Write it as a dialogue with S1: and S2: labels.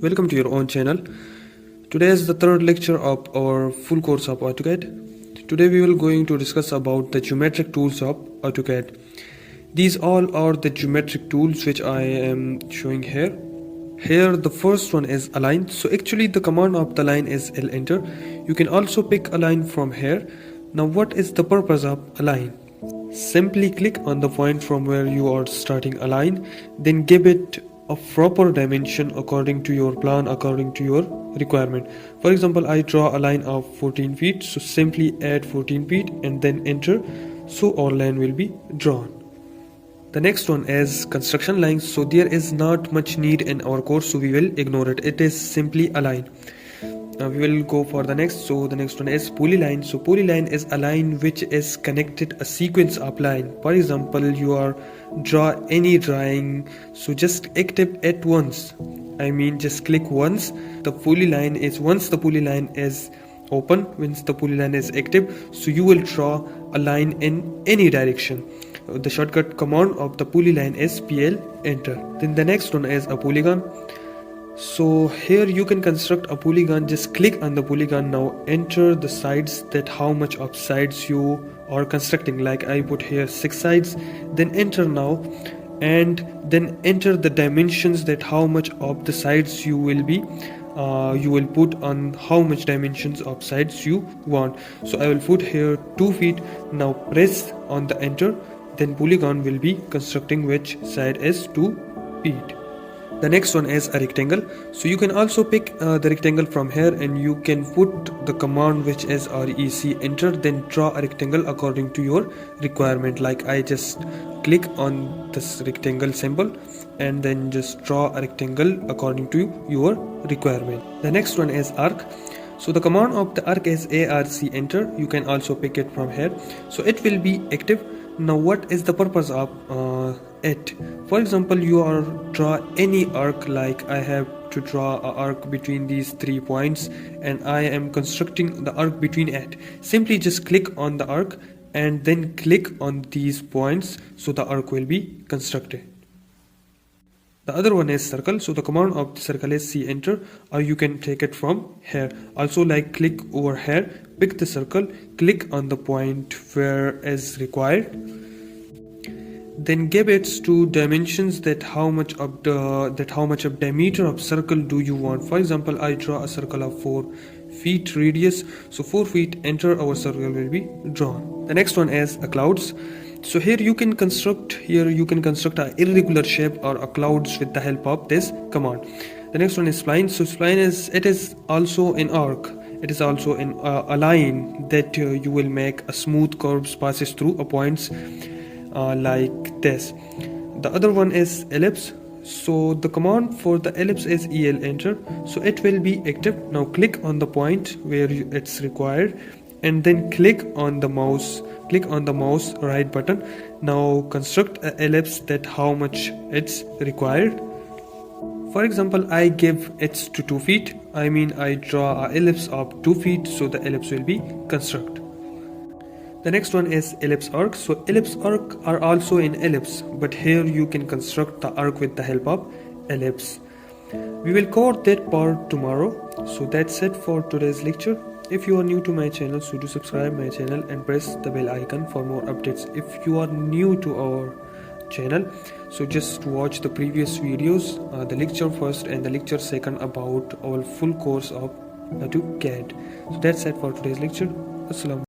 S1: Welcome to your own channel. Today is the third lecture of our full course of AutoCAD. Today we will going to discuss about the geometric tools of AutoCAD. These all are the geometric tools which I am showing here. Here the first one is align. So actually the command of the line is L enter. You can also pick a line from here. Now what is the purpose of align? Simply click on the point from where you are starting a line, then give it a proper dimension according to your plan, according to your requirement. For example, I draw a line of 14 feet, so simply add 14 feet and then enter, so our line will be drawn. The next one is construction lines. So there is not much need in our course, so we will ignore it. It is simply a line. Now we will go for the next. So the next one is pulley line. So pulley line is a line which is connected a sequence of line. For example, you are draw any drawing, so just active at once. I mean just click once. The pulley line is once the pulley line is open, once the pulley line is active, so you will draw a line in any direction. The shortcut command of the pulley line is PL enter. Then the next one is a polygon. So here you can construct a polygon. Just click on the polygon. Now enter the sides, that how much of sides you are constructing. Like I put here 6 sides, then enter now, and then enter the dimensions, that how much of the sides you will be you will put on how much dimensions of sides you want. So I will put here 2 feet. Now press on the enter, then polygon will be constructing which side is 2 feet. The next one is a rectangle. So you can also pick the rectangle from here, and you can put the command which is REC enter, then draw a rectangle according to your requirement. Like I just click on this rectangle symbol and then just draw a rectangle according to your requirement. The next one is arc. So the command of the arc is ARC enter. You can also pick it from here, so it will be active. Now what is the purpose of it? For example, you are draw any arc. Like I have to draw an arc between these 3 points, and I am constructing the arc between it. Simply just click on the arc and then click on these points, so the arc will be constructed. The other one is circle. So the command of the circle is C enter, or you can take it from here. Also, like click over here, pick the circle, click on the point where is required, then give it to dimensions, that how much of diameter of circle do you want. For example, I draw a circle of 4 feet radius, so 4 feet enter, our circle will be drawn. The next one is a clouds. So here you can construct an irregular shape or a clouds with the help of this command. The next one is spline. So spline is also an arc. It is also in a line that you will make a smooth curves passes through a points like this. The other one is ellipse. So the command for the ellipse is EL enter, so it will be active. Now click on the point where it's required, and then click on the mouse right button. Now construct an ellipse, that how much it's required. For example, I give it to 2 feet. I mean I draw an ellipse of 2 feet, so the ellipse will be constructed. The next one is ellipse arc. So ellipse arc are also in ellipse, but here you can construct the arc with the help of ellipse. We will cover that part tomorrow. So that's it for today's lecture. If you are new to my channel, so do subscribe my channel and press the bell icon for more updates. If you are new to our channel, so just watch the previous videos, the lecture first and the lecture second about our full course of AutoCAD. So that's it for today's lecture. Assalam.